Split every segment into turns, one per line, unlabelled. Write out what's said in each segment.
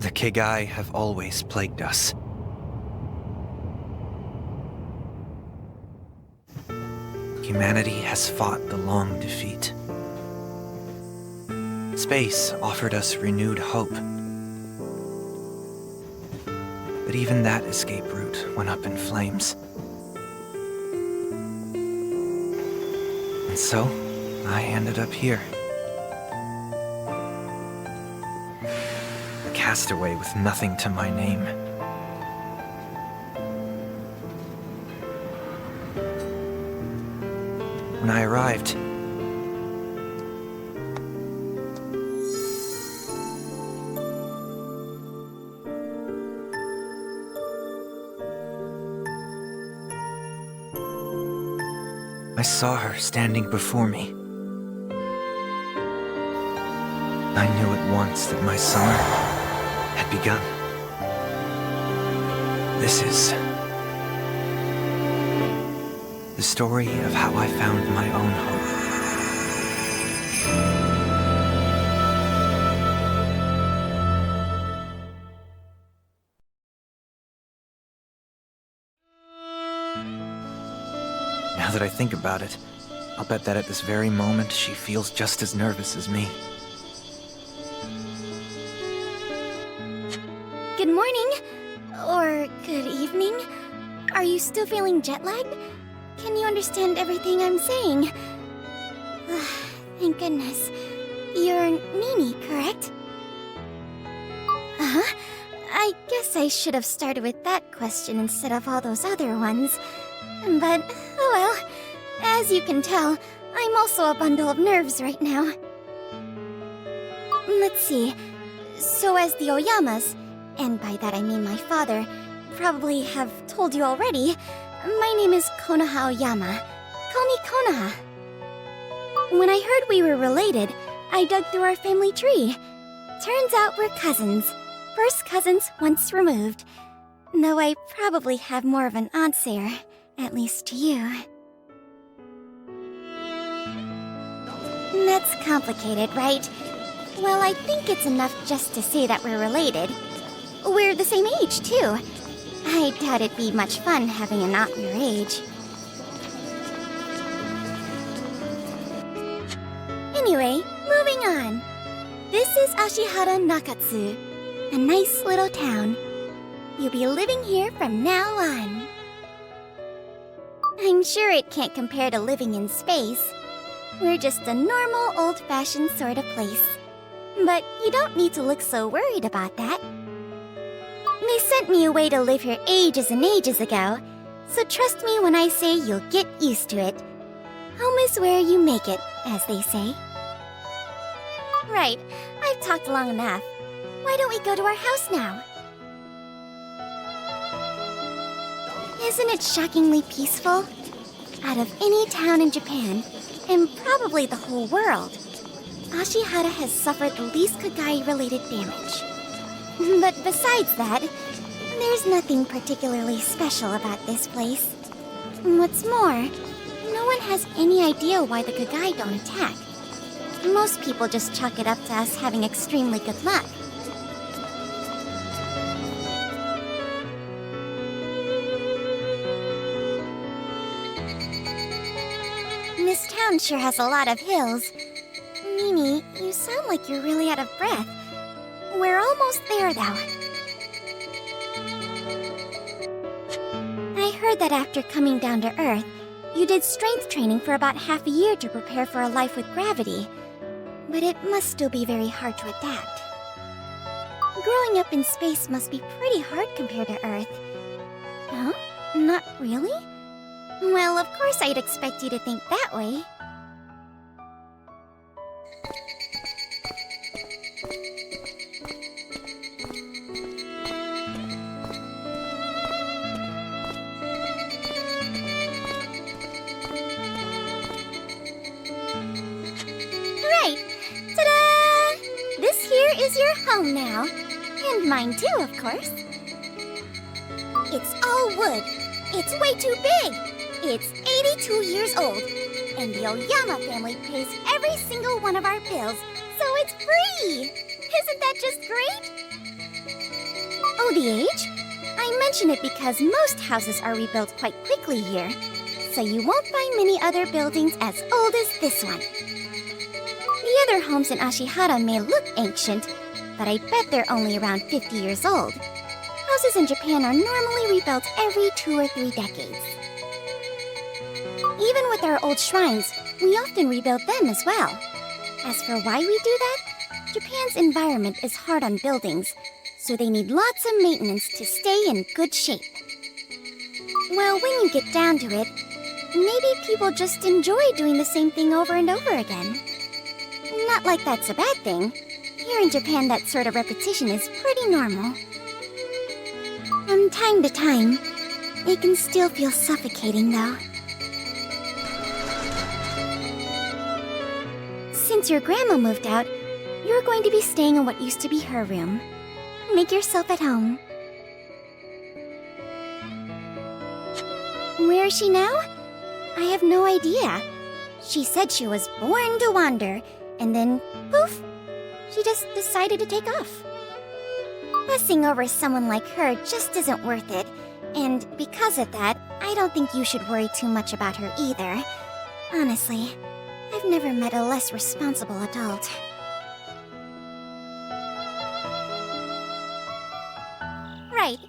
The Kegai have always plagued us. Humanity has fought the long defeat. Space offered us renewed hope. But even that escape route went up in flames. And so, I ended up here. A castaway with nothing to my name. When I arrived, I saw her standing before me. I knew at once that my summer had begun. This is the story of how I found my own hope. Now that I think about it, I'll bet that at this very moment she feels just as nervous as me.
Good morning. Or good evening. Are you still feeling jet-lagged? Can you understand everything I'm saying? Thank goodness. You're Nini, correct? Uh-huh. I guess I should have started with that question instead of all those other ones. But, oh well. As you can tell, I'm also a bundle of nerves right now. Let's see. So as the Oyamas, and by that I mean my father, probably have told you already, my name is Konoha Oyama. Call me Konoha. When I heard we were related, I dug through our family tree. Turns out we're cousins. First cousins once removed. Though I probably have more of an aunt there, at least to you. That's complicated, right? Well, I think it's enough just to say that we're related. We're the same age, too. I doubt it'd be much fun having an aunt your age. Anyway, moving on. This is Ashihara Nakatsu, a nice little town. You'll be living here from now on. I'm sure it can't compare to living in space. We're just a normal, old-fashioned sort of place. But you don't need to look so worried about that. They sent me away to live here ages and ages ago, so trust me when I say you'll get used to it. Home is where you make it, as they say. Right, I've talked long enough. Why don't we go to our house now? Isn't it shockingly peaceful? Out of any town in Japan, and probably the whole world, Ashihara has suffered the least Kegai-related damage. But besides that, there's nothing particularly special about this place. What's more, no one has any idea why the Kegai don't attack. Most people just chalk it up to us having extremely good luck. This town sure has a lot of hills. Nini, you sound like you're really out of breath. We're almost there, though. I heard that after coming down to Earth, you did strength training for about half a year to prepare for a life with gravity. But it must still be very hard to adapt. Growing up in space must be pretty hard compared to Earth. Huh? Not really? Well, of course I'd expect you to think that way. Right! Ta-da! This here is your home now. And mine too, of course. It's all wood. It's way too big. It's 82 years old, and the Oyama family pays every single one of our bills, so it's free! Isn't that just great? Oh, the age? I mention it because most houses are rebuilt quite quickly here, so you won't find many other buildings as old as this one. The other homes in Ashihara may look ancient, but I bet they're only around 50 years old. Houses in Japan are normally rebuilt every 2 or 3 decades. Even with our old shrines, we often rebuild them as well. As for why we do that, Japan's environment is hard on buildings, so they need lots of maintenance to stay in good shape. Well, when you get down to it, maybe people just enjoy doing the same thing over and over again. Not like that's a bad thing. Here in Japan, that sort of repetition is pretty normal. From time to time, it can still feel suffocating, though. Since your grandma moved out, you're going to be staying in what used to be her room. Make yourself at home. Where is she now? I have no idea. She said she was born to wander, and then, poof, she just decided to take off. Fussing over someone like her just isn't worth it, and because of that, I don't think you should worry too much about her either. Honestly, I've never met a less responsible adult. Right.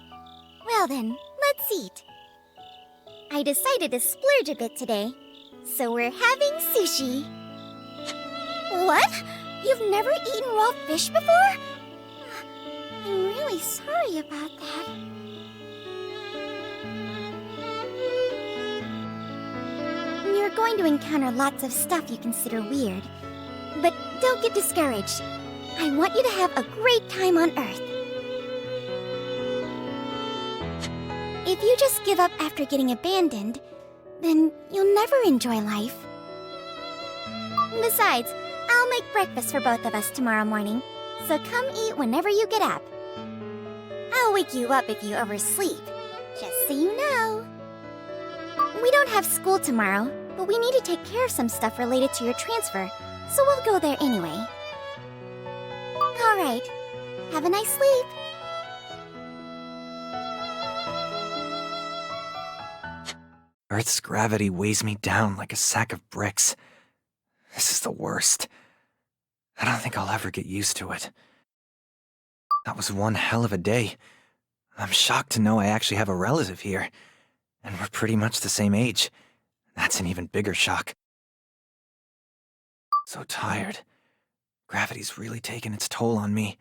Well then, let's eat. I decided to splurge a bit today, so we're having sushi. What? You've never eaten raw fish before? I'm really sorry about that. You're going to encounter lots of stuff you consider weird. But don't get discouraged. I want you to have a great time on Earth. If you just give up after getting abandoned, then you'll never enjoy life. Besides, I'll make breakfast for both of us tomorrow morning, so come eat whenever you get up. I'll wake you up if you oversleep, just so you know. We don't have school tomorrow, but we need to take care of some stuff related to your transfer, so we'll go there anyway. Alright, have a nice sleep.
Earth's gravity weighs me down like a sack of bricks. This is the worst. I don't think I'll ever get used to it. That was one hell of a day. I'm shocked to know I actually have a relative here. And we're pretty much the same age. That's an even bigger shock. So tired. Gravity's really taken its toll on me.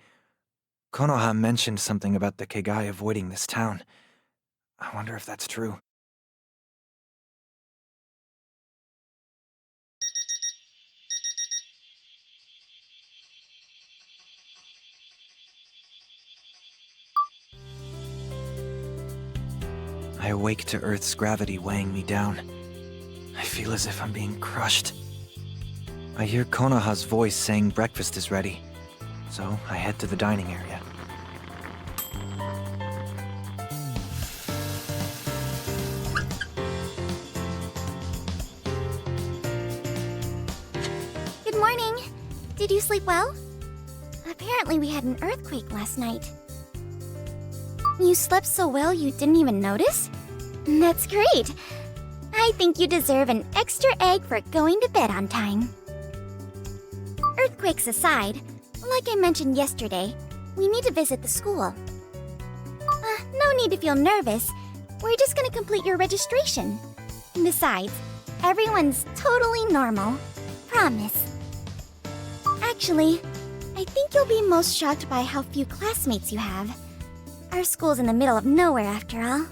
Konoha mentioned something about the Kegai avoiding this town. I wonder if that's true. I awake to Earth's gravity weighing me down. I feel as if I'm being crushed. I hear Konoha's voice saying breakfast is ready, so I head to the dining area.
Good morning. Did you sleep well? Apparently we had an earthquake last night. You slept so well you didn't even notice? That's great. I think you deserve an extra egg for going to bed on time. Earthquakes aside, like I mentioned yesterday, we need to visit the school. No need to feel nervous. We're just gonna complete your registration. Besides, everyone's totally normal. Promise. Actually, I think you'll be most shocked by how few classmates you have. Our school's in the middle of nowhere, after all.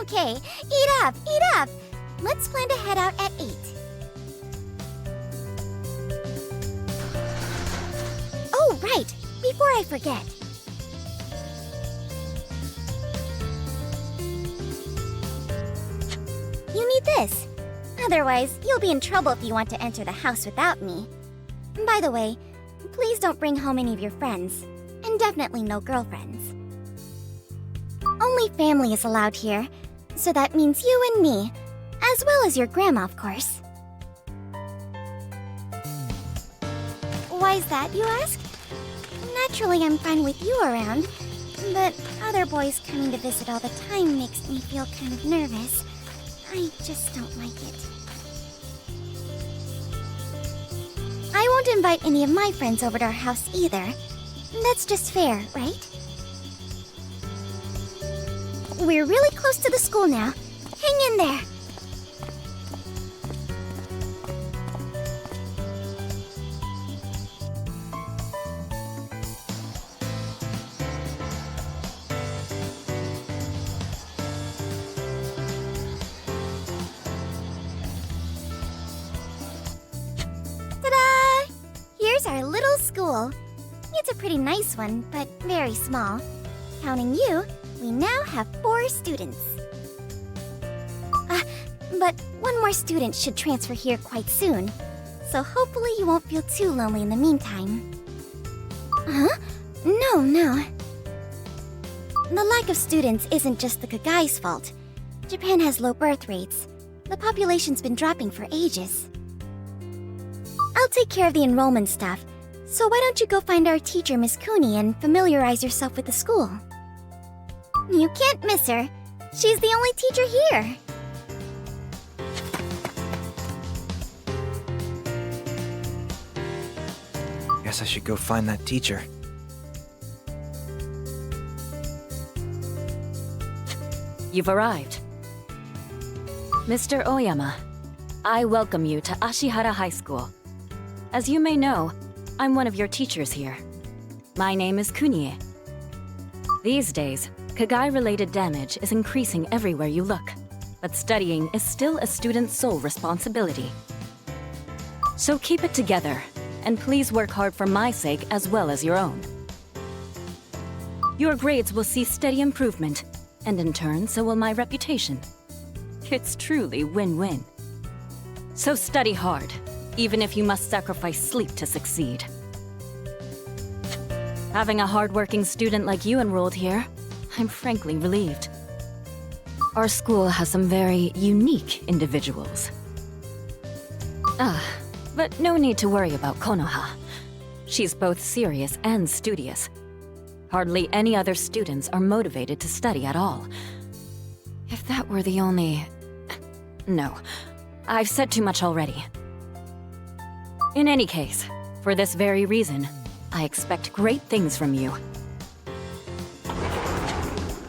Okay, eat up, eat up! Let's plan to head out at 8. Oh, right! Before I forget. You need this. Otherwise, you'll be in trouble if you want to enter the house without me. By the way, please don't bring home any of your friends. And definitely no girlfriends. Only family is allowed here, so that means you and me, as well as your grandma, of course. Why is that, you ask? Naturally, I'm fine with you around, But other boys coming to visit all the time makes me feel kind of nervous. I just don't like it. I won't invite any of my friends over to our house either. That's just fair, right? We're really close to the school now. Hang in there. Ta-da! Here's our little school. It's a pretty nice one, but very small. Counting you, we now have 4 students. But one more student should transfer here quite soon, so hopefully you won't feel too lonely in the meantime. Huh? No. The lack of students isn't just the Kegai's fault. Japan has low birth rates. The population's been dropping for ages. I'll take care of the enrollment stuff, so why don't you go find our teacher, Miss Cooney, and familiarize yourself with the school? You can't miss her. She's the only teacher here.
Guess I should go find that teacher.
You've arrived. Mr. Oyama, I welcome you to Ashihara High School. As you may know, I'm one of your teachers here. My name is Kunie. These days, Kegai-related damage is increasing everywhere you look, but studying is still a student's sole responsibility. So keep it together, and please work hard for my sake as well as your own. Your grades will see steady improvement, and in turn, so will my reputation. It's truly win-win. So study hard, even if you must sacrifice sleep to succeed. Having a hard-working student like you enrolled here, I'm frankly relieved. Our school has some very unique individuals. But no need to worry about Konoha. She's both serious and studious. Hardly any other students are motivated to study at all. If that were the only... No, I've said too much already. In any case, for this very reason, I expect great things from you.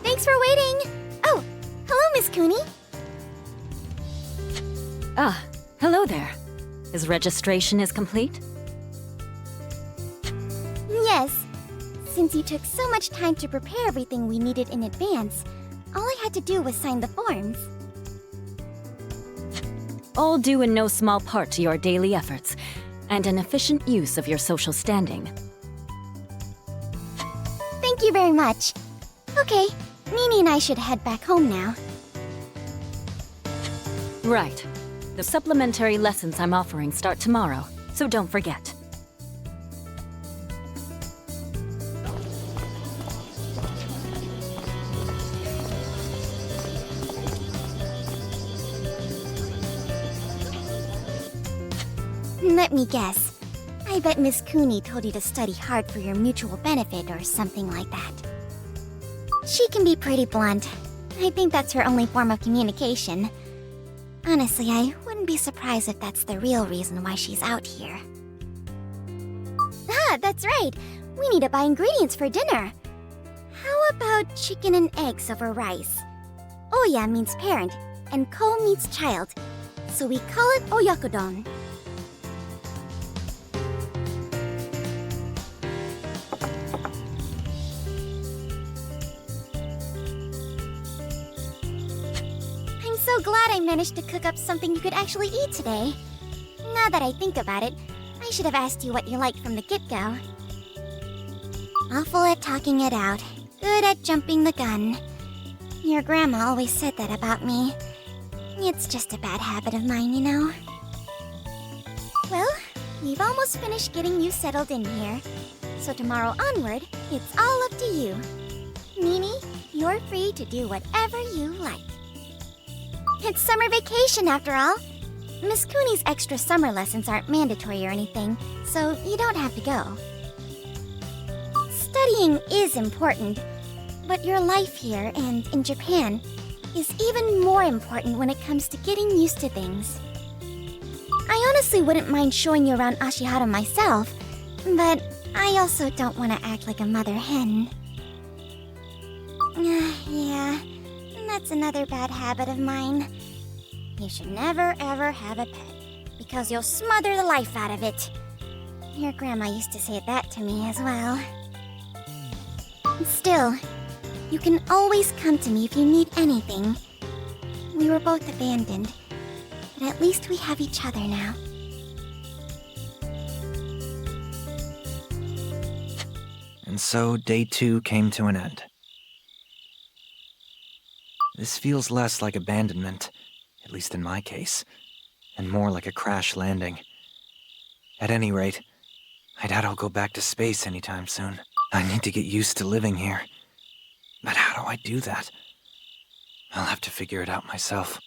Thanks for waiting! Oh, hello, Miss Cooney.
Hello there. His registration is complete?
Yes. Since you took so much time to prepare everything we needed in advance, all I had to do was sign the forms.
All due in no small part to your daily efforts, and an efficient use of your social standing.
Thank you very much. Okay, Nini and I should head back home now.
Right. The supplementary lessons I'm offering start tomorrow, so don't forget.
Let me guess. I bet Miss Cooney told you to study hard for your mutual benefit or something like that. She can be pretty blunt. I think that's her only form of communication. Honestly, I wouldn't be surprised if that's the real reason why she's out here. Ah, that's right! We need to buy ingredients for dinner. How about chicken and eggs over rice? Oya means parent, and ko means child, so we call it oyakodon. I'm so glad I managed to cook up something you could actually eat today. Now that I think about it, I should have asked you what you liked from the get-go. Awful at talking it out, good at jumping the gun. Your grandma always said that about me. It's just a bad habit of mine, you know. Well, we've almost finished getting you settled in here. So tomorrow onward, it's all up to you. Nini, you're free to do whatever you like. It's summer vacation, after all. Miss Cooney's extra summer lessons aren't mandatory or anything, so you don't have to go. Studying is important, But your life here and in Japan is even more important when it comes to getting used to things. I honestly wouldn't mind showing you around Ashihara myself, but I also don't want to act like a mother hen. Yeah, that's another bad habit of mine. You should never ever have a pet, because you'll smother the life out of it. Your grandma used to say that to me as well. Still, you can always come to me if you need anything. We were both abandoned, but at least we have each other now.
And so day 2 came to an end. This feels less like abandonment, at least in my case, and more like a crash landing. At any rate, I doubt I'll go back to space anytime soon. I need to get used to living here. But how do I do that? I'll have to figure it out myself.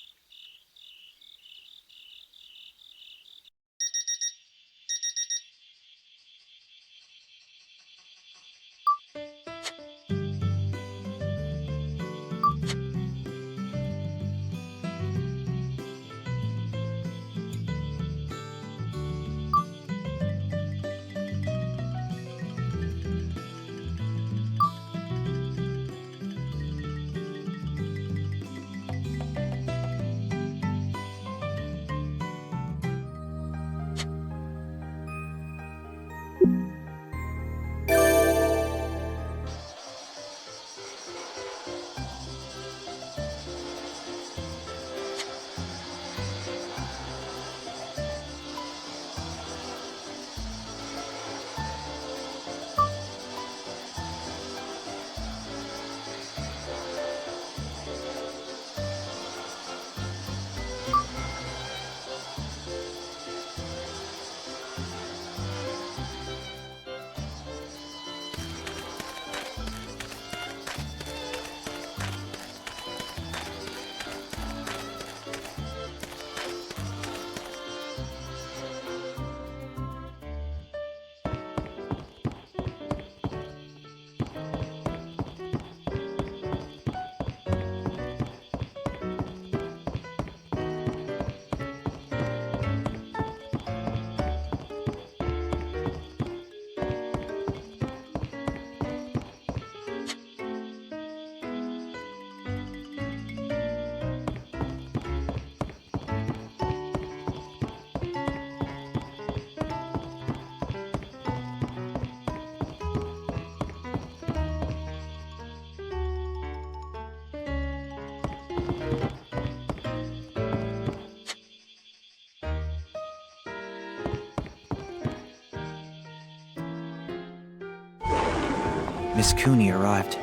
Miss Cooney arrived.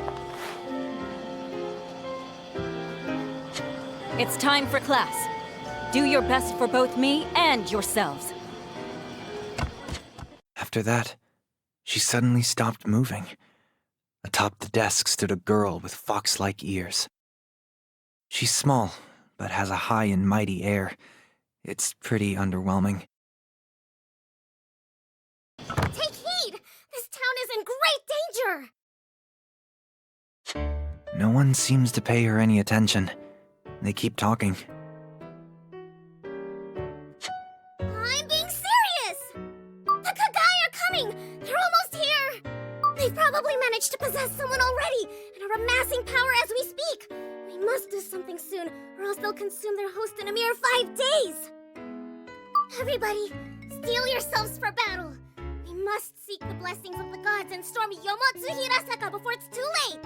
It's time for class. Do your best for both me and yourselves.
After that, she suddenly stopped moving. Atop the desk stood a girl with fox-like ears. She's small, but has a high and mighty air. It's pretty underwhelming.
Take heed! This town is in great danger!
No one seems to pay her any attention. They keep talking.
I'm being serious! The Kegai are coming! They're almost here! They've probably managed to possess someone already and are amassing power as we speak. We must do something soon, or else they'll consume their host in a mere 5 days! Everybody, steel yourselves for battle! We must seek the blessings of the gods and storm Yomotsu Hirasaka before it's too late!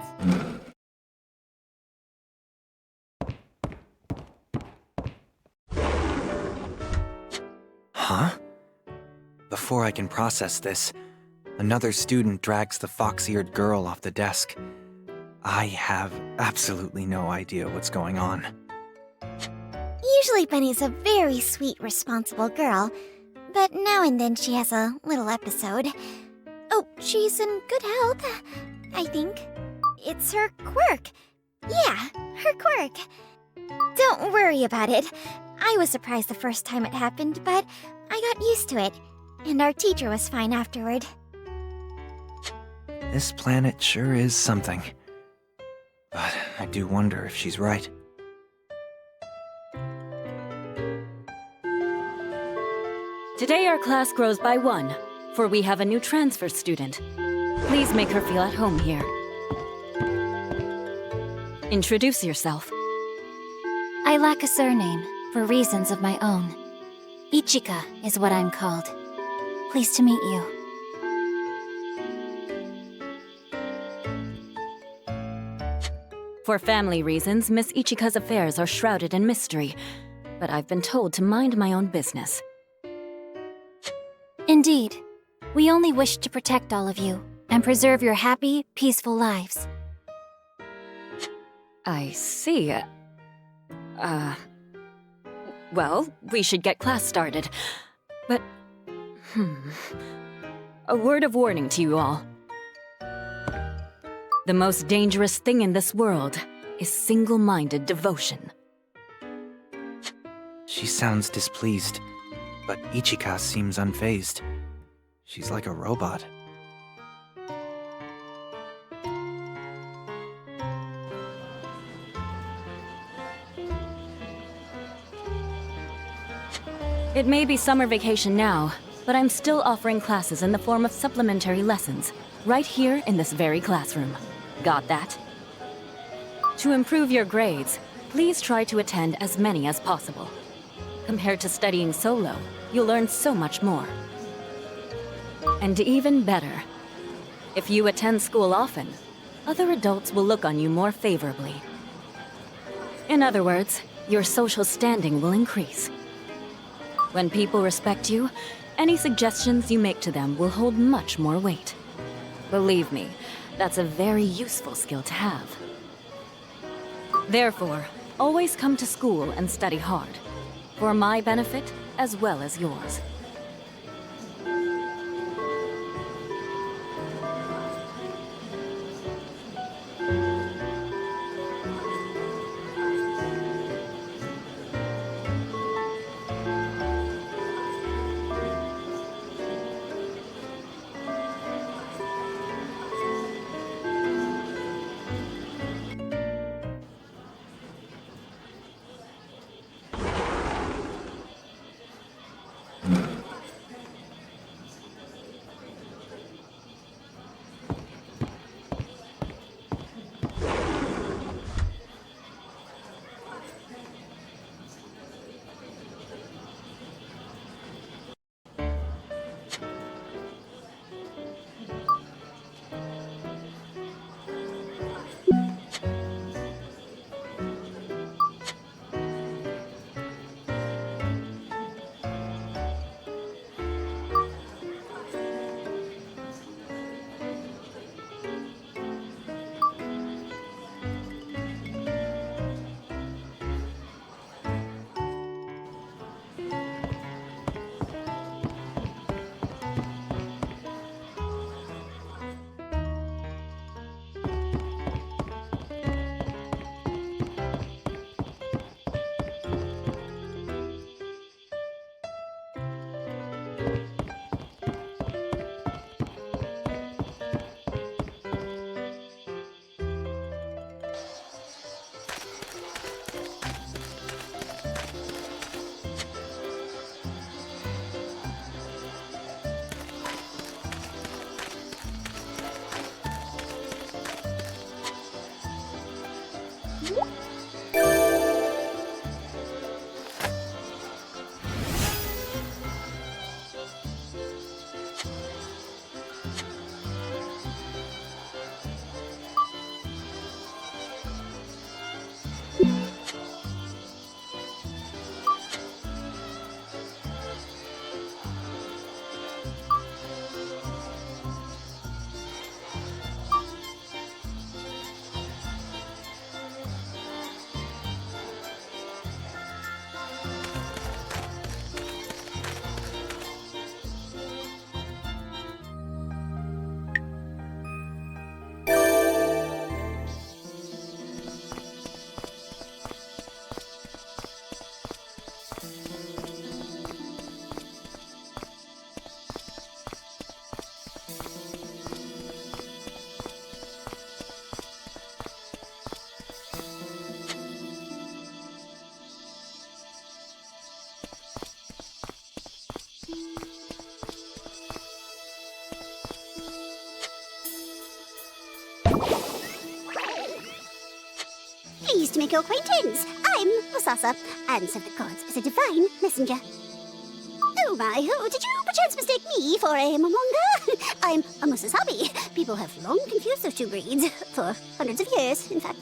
Huh? Before I can process this, another student drags the fox-eared girl off the desk. I have absolutely no idea what's going on.
Usually Bunny's a very sweet, responsible girl, but now and then she has a little episode. Oh, she's in good health, I think. It's her quirk. Yeah, her quirk. Don't worry about it. I was surprised the first time it happened, but I got used to it, and our teacher was fine afterward.
This planet sure is something. I do wonder if she's right.
Today our class grows by 1, for we have a new transfer student. Please make her feel at home here. Introduce yourself.
I lack a surname, for reasons of my own. Ichika is what I'm called. Pleased to meet you.
For family reasons, Miss Ichika's affairs are shrouded in mystery, but I've been told to mind my own business.
Indeed. We only wish to protect all of you and preserve your happy, peaceful lives.
I see. Well, we should get class started. But, a word of warning to you all. The most dangerous thing in this world is single-minded devotion.
She sounds displeased, but Ichika seems unfazed. She's like a robot.
It may be summer vacation now, but I'm still offering classes in the form of supplementary lessons, right here in this very classroom. Got that? To improve your grades, please try to attend as many as possible. Compared to studying solo, you'll learn so much more. And even better, if you attend school often, other adults will look on you more favorably. In other words, your social standing will increase. When people respect you, any suggestions you make to them will hold much more weight. Believe me, that's a very useful skill to have. Therefore, always come to school and study hard, for my benefit as well as yours.
pleased to make your acquaintance. I'm Masasa, and serve the gods as a divine messenger. Oh my, oh, did you perchance mistake me for a Momonga? I'm a Musasabi. People have long confused those two breeds, for hundreds of years, in fact.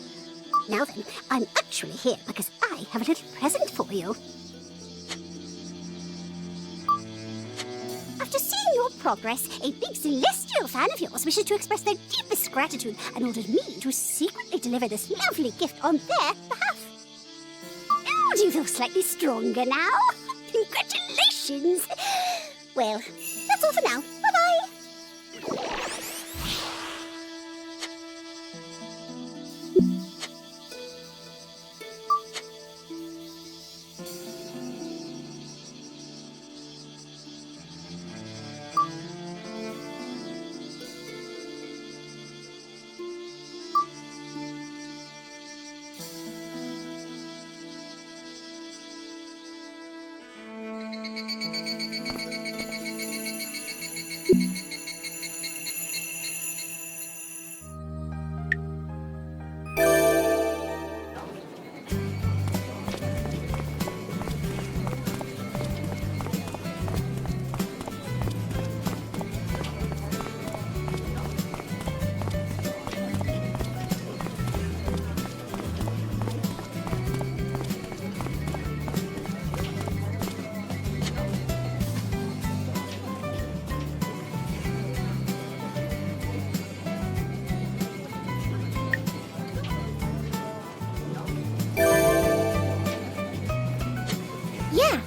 Now then, I'm actually here because I have a little present for you. After seeing your progress, a big celestial fan of yours wishes to express their deepest gratitude and ordered me to secretly deliver this lovely gift on their behalf. Oh, do you feel slightly stronger now? Congratulations! Well, that's all for now. Bye-bye! Yeah.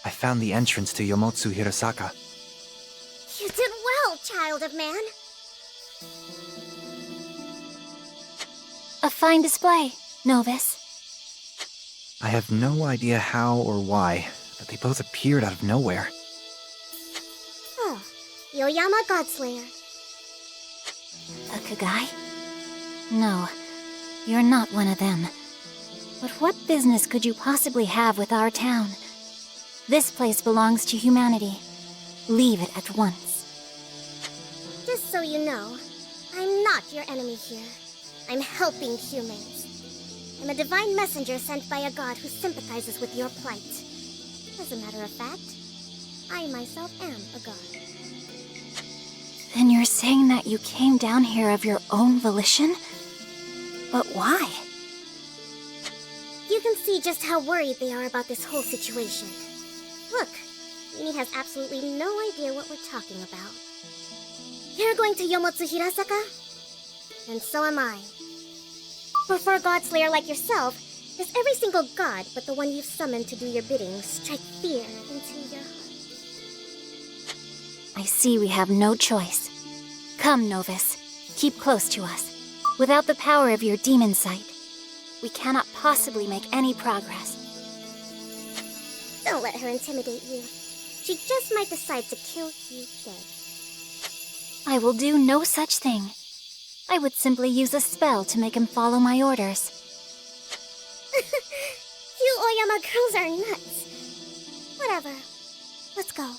I found the entrance to Yomotsu Hirosaka.
You did well, child of man.
A fine display, Novus.
I have no idea how or why, but they both appeared out of nowhere.
Oh, Yoyama Godslayer.
A Kegai? No, you're not one of them. But what business could you possibly have with our town? This place belongs to humanity. Leave it at once.
Just so you know, I'm not your enemy here. I'm helping humans. I'm a divine messenger sent by a god who sympathizes with your plight. As a matter of fact, I myself am a god.
Then you're saying that you came down here of your own volition? But why?
You can see just how worried they are about this whole situation. Look, Nini has absolutely no idea what we're talking about. You're going to Yomotsu Hirosaka? And so am I. But for a godslayer like yourself, does every single god but the one you've summoned to do your bidding strike fear into your heart?
I see we have no choice. Come, Novus. Keep close to us. Without the power of your demon sight, we cannot possibly make any progress.
Don't let her intimidate you. She just might decide to kill you dead.
I will do no such thing. I would simply use a spell to make him follow my orders.
You Oyama girls are nuts. Whatever. Let's go.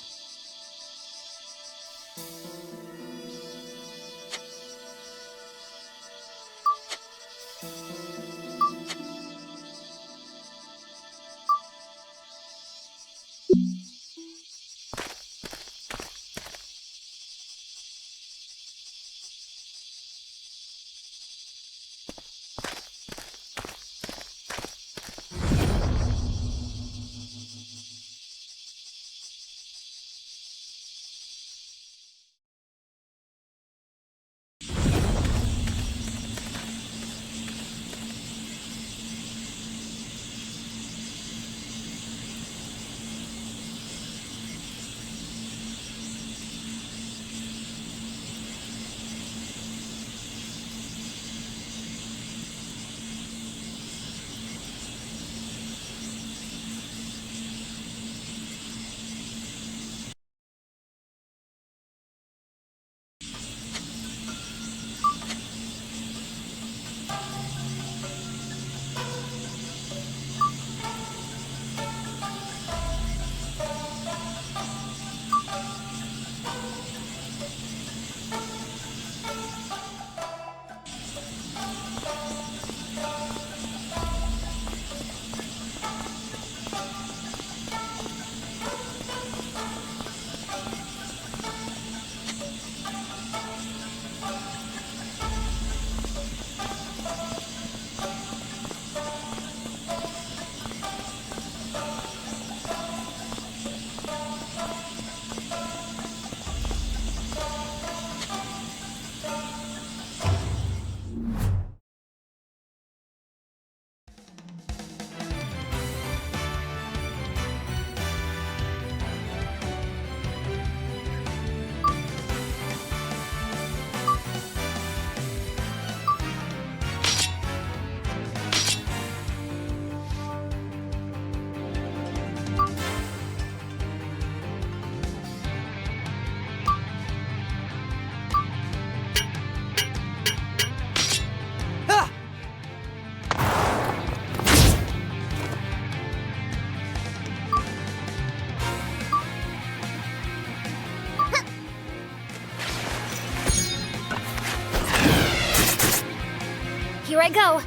Here I go.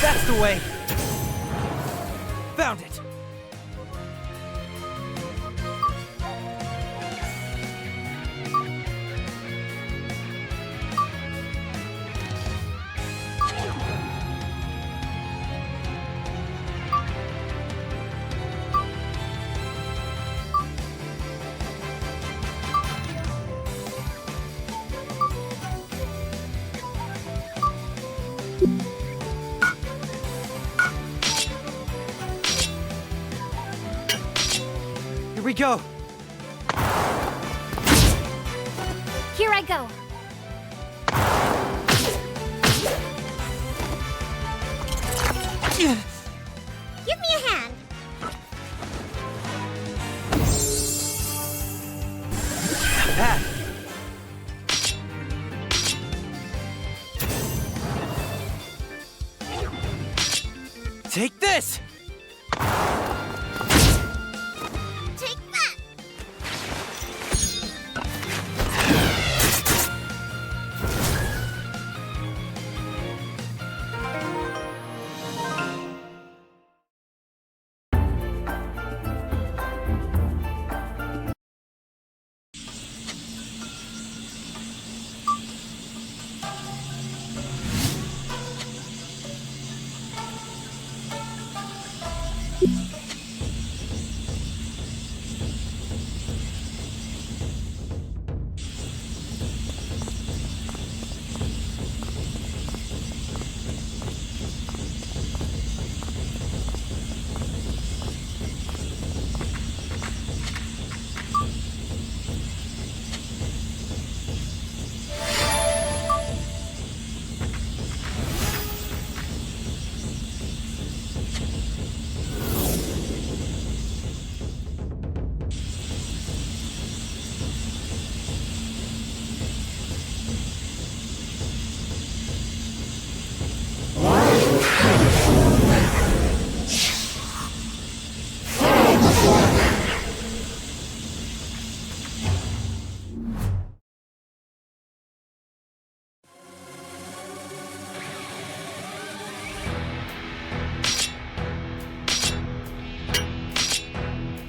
That's the way! Found it! Here we go!
Here I go.
Give me a hand.
That! Take this!
Take that.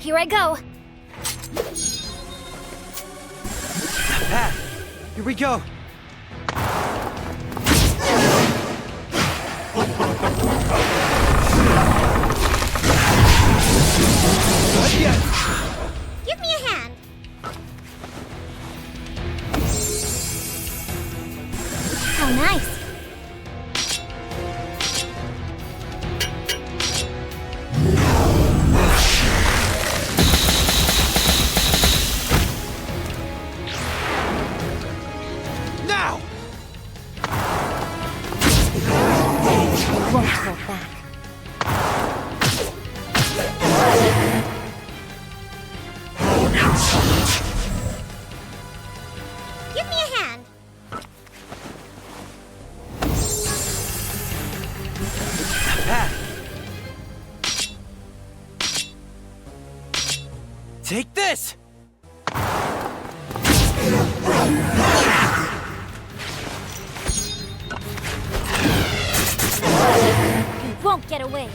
Here I go.
Pat! Here we go!
Give me a hand.
How nice.
Now!
Won't hold back.
Give me a hand.
Pat! Take this!
You won't get away.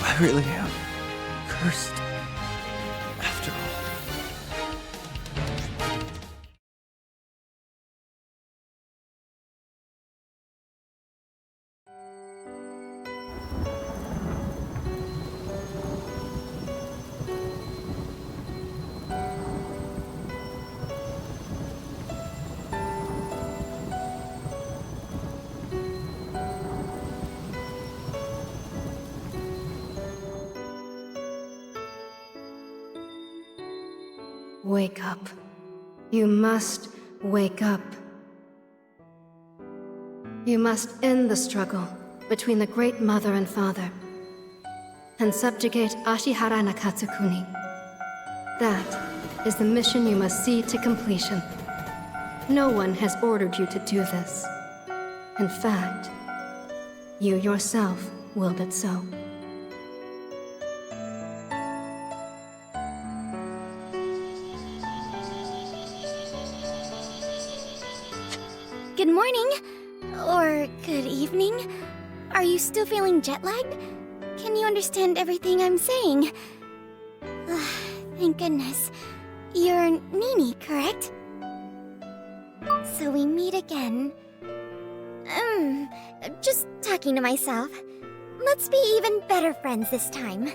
I really am cursed. After all.
Wake up. You must wake up. You must end the struggle between the Great Mother and Father, and subjugate Ashihara Nakatsukuni. That is the mission you must see to completion. No one has ordered you to do this. In fact, you yourself willed it so.
Good morning. Or good evening. Are you still feeling jet-lagged? Can you understand everything I'm saying? Thank goodness. You're Nini, correct? So we meet again. Just talking to myself. Let's be even better friends this time.